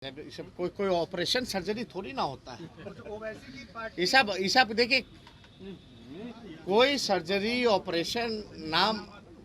ये सब कोई ऑपरेशन सर्जरी थोड़ी ना होता है। ये सब देखिए, कोई सर्जरी ऑपरेशन नाम,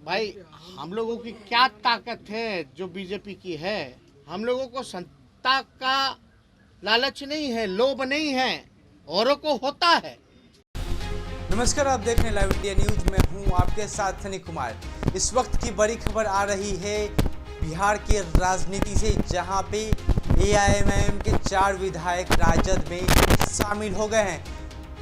भाई हम लोगों की क्या ताकत है जो बीजेपी की है। हम लोगों को सत्ता का लालच नहीं है, लोभ नहीं है, औरों को होता है। नमस्कार, आप देख रहे हैं लाइव इंडिया न्यूज में हूं आपके साथ सनी कुमार। इस वक्त की बड़ी खबर आ रही है बिहार के राजनीति से, जहां पे एआईएमआईएम के 4 विधायक राजद में शामिल हो गए हैं।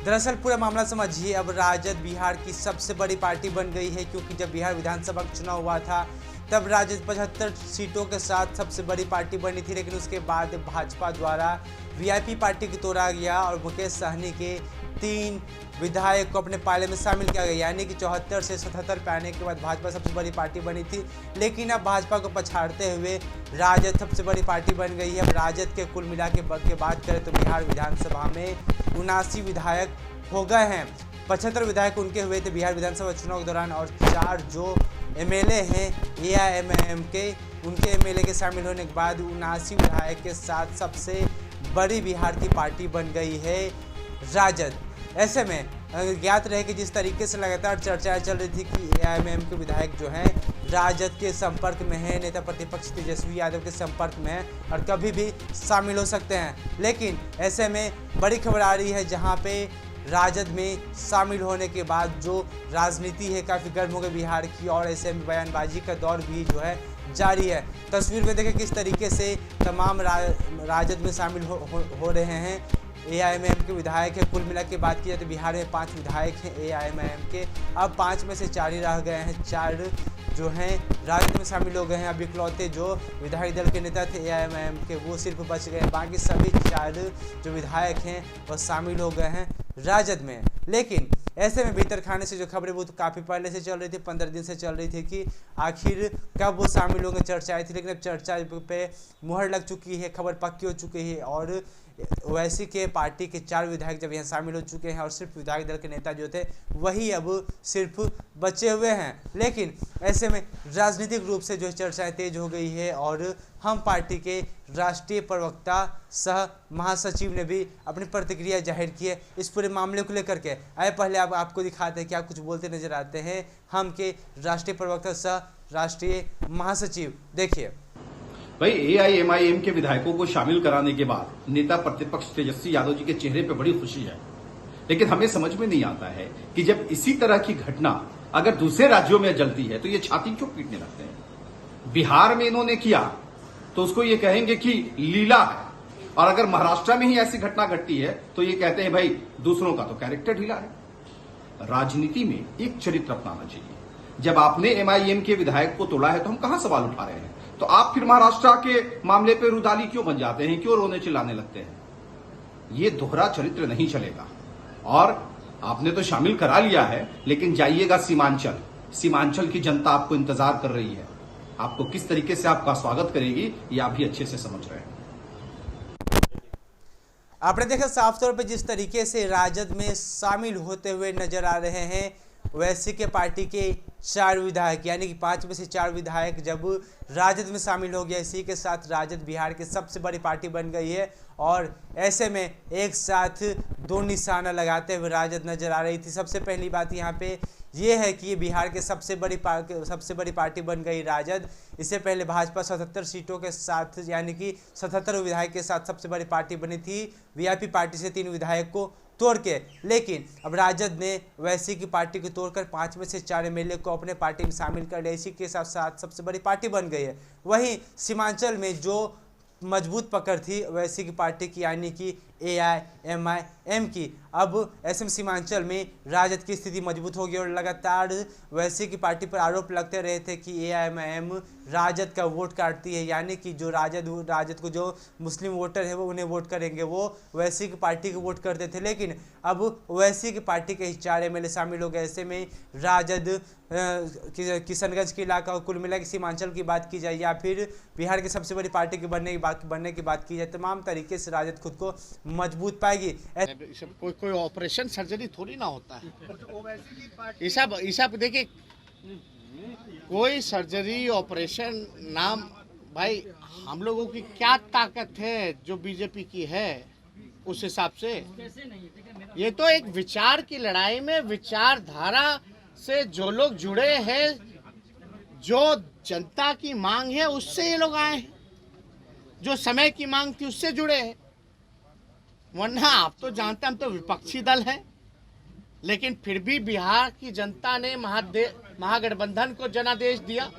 दरअसल पूरा मामला समझिए, अब राजद बिहार की सबसे बड़ी पार्टी बन गई है, क्योंकि जब बिहार विधानसभा का चुनाव हुआ था तब राजद 75 सीटों के साथ सबसे बड़ी पार्टी बनी थी, लेकिन उसके बाद भाजपा द्वारा वीआईपी पार्टी को तोड़ा गया और मुकेश सहनी के 3 विधायक को अपने पाले में शामिल किया गया, यानी कि 74 से 77 पे आने के बाद भाजपा सबसे बड़ी पार्टी बनी थी। लेकिन अब भाजपा को पछाड़ते हुए राजद सबसे बड़ी पार्टी बन गई है। अब राजद के कुल मिला के बात करें तो बिहार विधानसभा में 79 विधायक हो गए हैं। 75 विधायक उनके हुए थे बिहार विधानसभा चुनाव के दौरान, और 4 जो एमएलए हैं एआईएमआईएम के, उनके एमएलए के शामिल होने के बाद 79 विधायक के साथ सबसे बड़ी बिहार की पार्टी बन गई है राजद। ऐसे में ज्ञात रहे कि जिस तरीके से लगातार चर्चाएं चल रही थी कि एआईएमआईएम के विधायक जो हैं राजद के संपर्क में हैं, नेता प्रतिपक्ष तेजस्वी यादव के संपर्क में हैं और कभी भी शामिल हो सकते हैं। लेकिन ऐसे में बड़ी खबर आ रही है, जहां पे राजद में शामिल होने के बाद जो राजनीति है काफ़ी गर्म हो गई बिहार की, और ऐसे में बयानबाजी का दौर भी जो है जारी है। तस्वीर में देखें किस तरीके से तमाम राजद में शामिल हो रहे हैं एआईएमआईएम के विधायक है। कुल मिला के बात की जाए तो बिहार में 5 विधायक हैं एआईएमआईएम के, अब 5 में से 4 ही रह गए हैं। 4 जो हैं राजद में शामिल हो गए हैं। अब इकलौते जो विधायक दल के नेता थे एआईएमआईएम के, वो सिर्फ बच गए हैं। बाकी सभी 4 जो विधायक हैं वो शामिल हो गए हैं राजद में। लेकिन ऐसे में भीतर खाने से जो खबरें वो तो काफ़ी पहले से चल रही थी, 15 दिन से चल रही थी कि आखिर कब वो शामिल होंगे, चर्चा आई थी। लेकिन अब चर्चा पे मुहर लग चुकी है, खबर पक्की हो चुकी है, और ओवैसी के पार्टी के 4 विधायक जब यहाँ शामिल हो चुके हैं और सिर्फ विधायक दल के नेता जो थे वही अब सिर्फ बचे हुए हैं। लेकिन ऐसे में राजनीतिक रूप से जो चर्चाएं तेज हो गई है, और हम पार्टी के राष्ट्रीय प्रवक्ता सह महासचिव ने भी अपनी प्रतिक्रिया जाहिर की है इस पूरे मामले को लेकर के। आए पहले अब आपको दिखाते हैं कि आप कुछ बोलते नजर आते हैं हम के राष्ट्रीय प्रवक्ता सह राष्ट्रीय महासचिव। देखिए भाई, एआईएमआईएम के विधायकों को शामिल कराने के बाद नेता प्रतिपक्ष तेजस्वी यादव जी के चेहरे पे बड़ी खुशी है, लेकिन हमें समझ में नहीं आता है कि जब इसी तरह की घटना अगर दूसरे राज्यों में जलती है तो ये छाती क्यों पीटने लगते हैं। बिहार में इन्होंने किया तो उसको ये कहेंगे कि लीला है, और अगर महाराष्ट्र में ही ऐसी घटना घटती है तो ये कहते हैं भाई दूसरों का तो कैरेक्टर ढीला है। राजनीति में एक चरित्र अपनाना चाहिए। जब आपने एमआईएम के विधायक को तोड़ा है तो हम कहां सवाल उठा रहे हैं, तो आप फिर महाराष्ट्र के मामले पे रुदाली क्यों बन जाते हैं, क्यों रोने चिल्लाने लगते हैं। ये दोहरा चरित्र नहीं चलेगा। और आपने तो शामिल करा लिया है, लेकिन जाइएगा सीमांचल, सीमांचल की जनता आपको इंतजार कर रही है। आपको किस तरीके से आपका स्वागत करेगी ये आप भी अच्छे से समझ रहे हैं। आपने देखा साफ तौर पे जिस तरीके से राजद में शामिल होते हुए नजर आ रहे हैं ओवैसी के पार्टी के 4 विधायक, यानी कि 5 में से 4 विधायक जब राजद में शामिल हो गया, इसी के साथ राजद बिहार की सबसे बड़ी पार्टी बन गई है। और ऐसे में एक साथ 2 निशाना लगाते हुए राजद नजर आ रही थी। सबसे पहली बात यहाँ पे ये है कि ये बिहार के सबसे बड़ी पार्टी बन गई राजद। इससे पहले भाजपा 77 सीटों के साथ, यानी कि 77 विधायक के साथ सबसे बड़ी पार्टी बनी थी वीआईपी पार्टी से 3 विधायक को तोड़ के। लेकिन अब राजद ने वैसी की पार्टी को तोड़कर 5 में से 4 एमएलए को अपने पार्टी में शामिल कर लिया, इसी के साथ साथ सबसे बड़ी पार्टी बन गई है। वहीं सीमांचल में जो मजबूत पकड़ थी वैसी की पार्टी की, यानी कि एआईएमआईएम की, अब ऐसे में सीमांचल में राजद की स्थिति मजबूत होगी। और लगातार वैसी की पार्टी पर आरोप लगते रहे थे कि एआईएमआईएम राजद का वोट काटती है, यानी कि जो राजद को जो मुस्लिम वोटर है वो उन्हें वोट करेंगे, वो वैसी की पार्टी को वोट करते थे। लेकिन अब वैसी की पार्टी के 4 एमएलए शामिल हो गए। ऐसे में राजद किशनगंज के इलाका, कुल मिला के सीमांचल की बात की जाए या फिर बिहार की सबसे बड़ी पार्टी के बनने की बात की जाए, तमाम तरीके से राजद खुद को मजबूत पाएगी। कोई ऑपरेशन सर्जरी थोड़ी ना होता है। ये सब देखिए, कोई सर्जरी ऑपरेशन नाम, भाई हम लोगों की क्या ताकत है जो बीजेपी की है उस हिसाब से? ये तो एक विचार की लड़ाई में विचारधारा से जो लोग जुड़े हैं, जो जनता की मांग है उससे ये लोग आए हैं, जो समय की मांग थी उससे जुड़े हैं। वरना आप तो जानते हैं हम तो विपक्षी दल हैं, लेकिन फिर भी बिहार की जनता ने महागठबंधन को जनादेश दिया।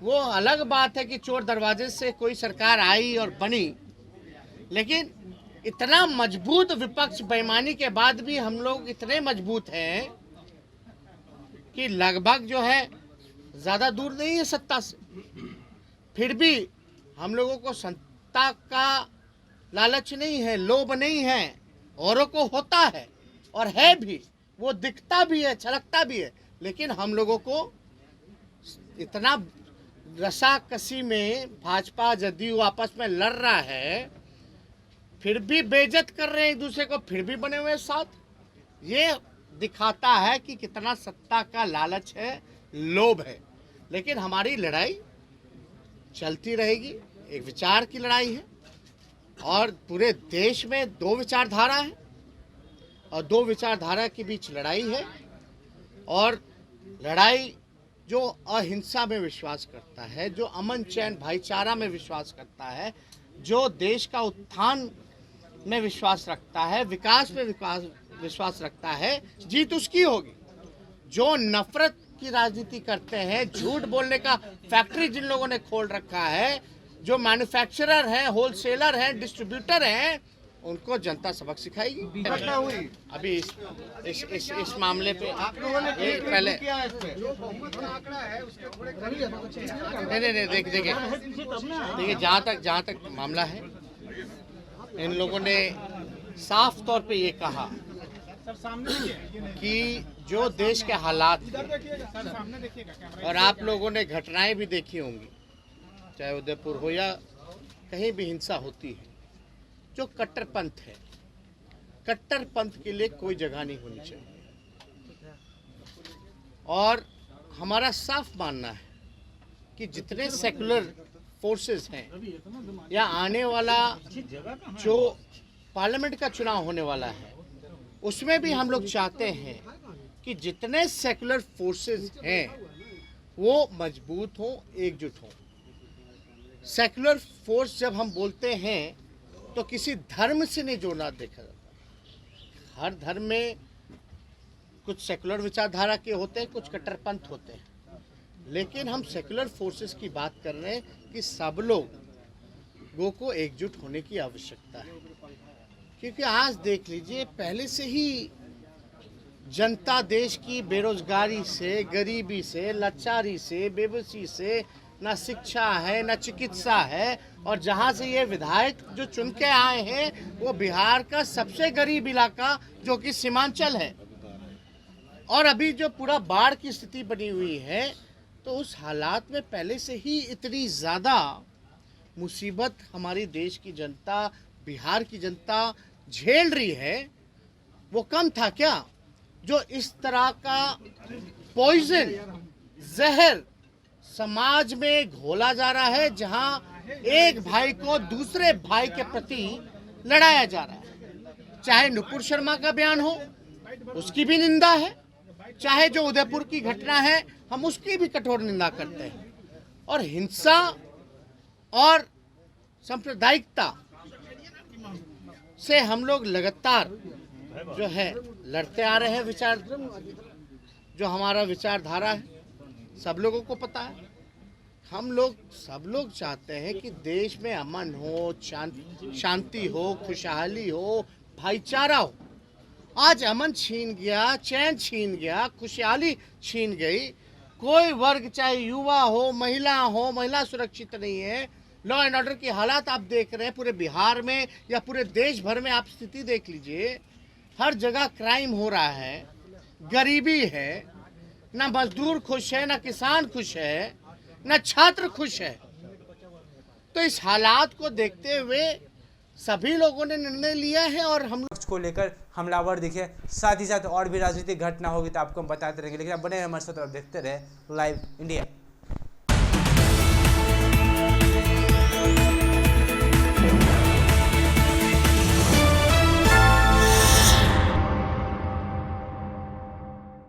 वो अलग बात है कि चोर दरवाजे से कोई सरकार आई और बनी, लेकिन इतना मजबूत विपक्ष बेईमानी के बाद भी हम लोग इतने मजबूत हैं कि लगभग जो है ज़्यादा दूर नहीं है सत्ता से। फिर भी हम लोगों को सत्ता का लालच नहीं है, लोभ नहीं है। औरों को होता है और है भी, वो दिखता भी है, छलकता भी है, लेकिन हम लोगों को इतना रसाकसी में भाजपा जदयू आपस में लड़ रहा है, फिर भी बेइज्जत कर रहे हैं एक दूसरे को, फिर भी बने हुए साथ। ये दिखाता है कि कितना सत्ता का लालच है, लोभ है। लेकिन हमारी लड़ाई चलती रहेगी, एक विचार की लड़ाई है और पूरे देश में दो विचारधारा है और दो विचारधारा के बीच लड़ाई है। और लड़ाई जो अहिंसा में विश्वास करता है, जो अमन चैन भाईचारा में विश्वास करता है, जो देश का उत्थान में विश्वास रखता है, विकास में विश्वास रखता है, जीत उसकी होगी। जो नफरत की राजनीति करते हैं, झूठ बोलने का फैक्ट्री जिन लोगों ने खोल रखा है, जो मैन्युफैक्चरर हैं, होलसेलर हैं, डिस्ट्रीब्यूटर हैं, उनको जनता सबक सिखाएगी। अभी इस मामले पे पहले नहीं देखिए जहाँ तक मामला है, इन लोगों ने साफ तौर पे ये कहा कि जो देश के हालात और आप लोगों ने घटनाएं भी देखी होंगी, चाहे उदयपुर हो या कहीं भी हिंसा होती है, जो कट्टरपंथ है, कट्टरपंथ के लिए कोई जगह नहीं होनी चाहिए। और हमारा साफ मानना है कि जितने सेकुलर फोर्सेस हैं या आने वाला जो पार्लियामेंट का चुनाव होने वाला है, उसमें भी हम लोग चाहते हैं कि जितने सेकुलर फोर्सेस हैं वो मजबूत हों, एकजुट हों। सेकुलर फोर्स जब हम बोलते हैं तो किसी धर्म से नहीं जोड़ना देखा जाता। हर धर्म में कुछ सेकुलर विचारधारा के होते हैं, कुछ कट्टरपंथ होते हैं, लेकिन हम सेकुलर फोर्सेस की बात कर रहे हैं कि सब लोगों को एकजुट होने की आवश्यकता है। क्योंकि आज देख लीजिए, पहले से ही जनता देश की बेरोजगारी से, गरीबी से, लाचारी से, बेबसी से, ना शिक्षा है, ना चिकित्सा है। और जहाँ से ये विधायक जो चुन के आए हैं वो बिहार का सबसे गरीब इलाका जो कि सीमांचल है। और अभी जो पूरा बाढ़ की स्थिति बनी हुई है, तो उस हालात में पहले से ही इतनी ज़्यादा मुसीबत हमारी देश की जनता, बिहार की जनता झेल रही है। वो कम था क्या जो इस तरह का पॉइजन, जहर समाज में घोला जा रहा है, जहां एक भाई को दूसरे भाई के प्रति लड़ाया जा रहा है। चाहे नुपुर शर्मा का बयान हो, उसकी भी निंदा है, चाहे जो उदयपुर की घटना है हम उसकी भी कठोर निंदा करते हैं। और हिंसा और सांप्रदायिकता से हम लोग लगातार जो है लड़ते आ रहे हैं। विचार जो हमारा विचारधारा है सब लोगों को पता है। हम लोग सब लोग चाहते हैं कि देश में अमन हो, शांति हो, खुशहाली हो, भाईचारा हो। आज अमन छीन गया, चैन छीन गया, खुशहाली छीन गई। कोई वर्ग, चाहे युवा हो, महिला सुरक्षित नहीं है। लॉ एंड ऑर्डर की हालात आप देख रहे हैं पूरे बिहार में या पूरे देश भर में। आप स्थिति देख लीजिए, हर जगह क्राइम हो रहा है, गरीबी है, ना मजदूर खुश है, ना किसान खुश है, ना छात्र खुश है। तो इस हालात को देखते हुए सभी लोगों ने निर्णय लिया है और हम लोग को लेकर हमलावर दिखे। साथ ही साथ और भी राजनीतिक घटना होगी तो आपको हम बताते रहेंगे, लेकिन आप बने रहे हमारे साथ और देखते रहे लाइव इंडिया।